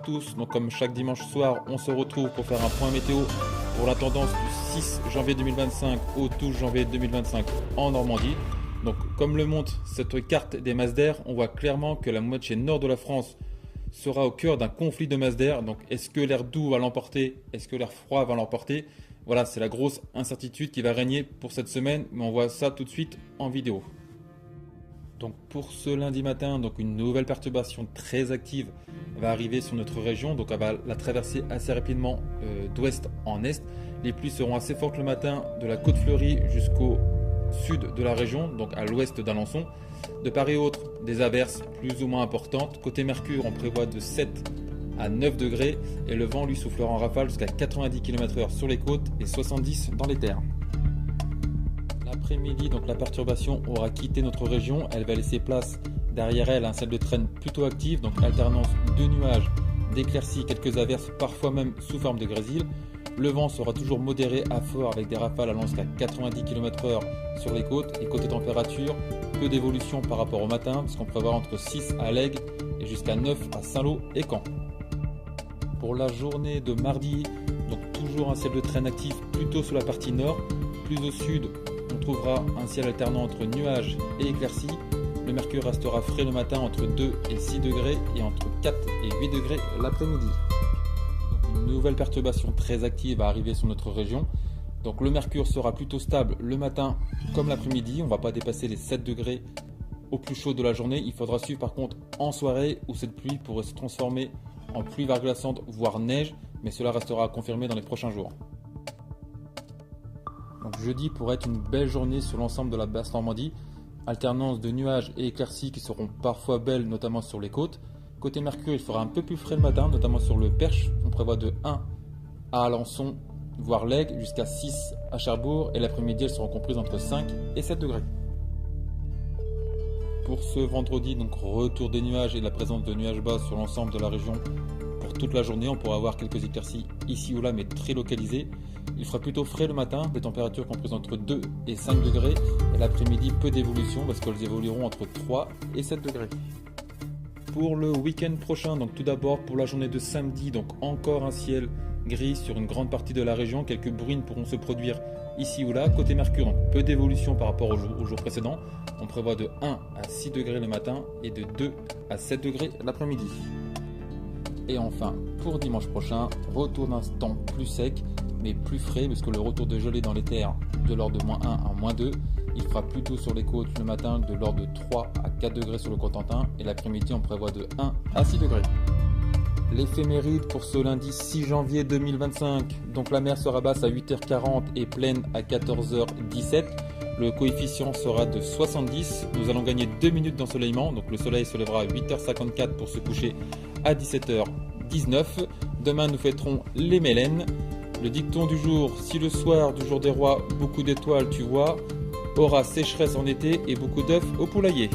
tous, donc comme chaque dimanche soir, on se retrouve pour faire un point météo pour la tendance du 6 janvier 2025 au 12 janvier 2025 en Normandie. Donc comme le montre cette carte des masses d'air, on voit clairement que la moitié nord de la France sera au cœur d'un conflit de masses d'air. Donc est-ce que l'air doux va l'emporter? Est-ce que l'air froid va l'emporter? Voilà, c'est la grosse incertitude qui va régner pour cette semaine, mais on voit ça tout de suite en vidéo. Donc pour ce lundi matin, donc une nouvelle perturbation très active va arriver sur notre région. Donc elle va la traverser assez rapidement d'ouest en est. Les pluies seront assez fortes le matin de la côte fleurie jusqu'au sud de la région, donc à l'ouest d'Alençon. De part et autre, des averses plus ou moins importantes. Côté Mercure, on prévoit de 7 à 9 degrés et le vent lui soufflera en rafale jusqu'à 90 km/h sur les côtes et 70 dans les terres. L'après-midi, donc la perturbation aura quitté notre région. Elle va laisser place derrière elle à un ciel de traîne plutôt actif, donc alternance de nuages, d'éclaircies, quelques averses, parfois même sous forme de grésil. Le vent sera toujours modéré à fort avec des rafales allant jusqu'à 90 km/h sur les côtes. Et côté température, peu d'évolution par rapport au matin, puisqu'on prévoit entre 6 à Lègue et jusqu'à 9 à Saint-Lô et Caen. Pour la journée de mardi, donc toujours un ciel de traîne actif plutôt sur la partie nord. Plus au sud, on trouvera un ciel alternant entre nuages et éclaircies. Le mercure restera frais le matin entre 2 et 6 degrés et entre 4 et 8 degrés l'après-midi. Une nouvelle perturbation très active va arriver sur notre région. Donc le mercure sera plutôt stable le matin comme l'après-midi. On ne va pas dépasser les 7 degrés au plus chaud de la journée. Il faudra suivre par contre en soirée où cette pluie pourrait se transformer en pluie verglaçante voire neige. Mais cela restera confirmé dans les prochains jours. Donc jeudi pourrait être une belle journée sur l'ensemble de la basse Normandie. Alternance de nuages et éclaircies qui seront parfois belles, notamment sur les côtes. Côté Mercure, il fera un peu plus frais le matin, notamment sur le Perche. On prévoit de 1 à Alençon, voire Lègue, jusqu'à 6 à Cherbourg. Et l'après-midi, elles seront comprises entre 5 et 7 degrés. Pour ce vendredi, donc retour des nuages et la présence de nuages bas sur l'ensemble de la région. Pour toute la journée, on pourra avoir quelques éclaircies ici ou là, mais très localisées. Il fera plutôt frais le matin, des températures comprises entre 2 et 5 degrés. Et l'après-midi, peu d'évolution parce qu'elles évolueront entre 3 et 7 degrés. Pour le week-end prochain, donc tout d'abord pour la journée de samedi, donc encore un ciel gris sur une grande partie de la région. Quelques bruines pourront se produire ici ou là. Côté Mercure, donc peu d'évolution par rapport au jour précédent. On prévoit de 1 à 6 degrés le matin et de 2 à 7 degrés l'après-midi. Et enfin, pour dimanche prochain, retour d'un temps plus sec, mais plus frais, parce que le retour de gelée dans les terres de l'ordre de -1 à -2. Il fera plutôt sur les côtes le matin de l'ordre de 3 à 4 degrés sur le Cotentin, et l'après-midi on prévoit de 1 à 6 degrés. L'éphéméride pour ce lundi 6 janvier 2025, donc la mer sera basse à 8h40 et pleine à 14h17. Le coefficient sera de 70. Nous allons gagner 2 minutes d'ensoleillement. Donc le soleil se lèvera à 8h54 pour se coucher à 17h19. Demain nous fêterons les Mélènes. Le dicton du jour: si le soir du jour des rois beaucoup d'étoiles tu vois, aura sécheresse en été et beaucoup d'œufs au poulailler.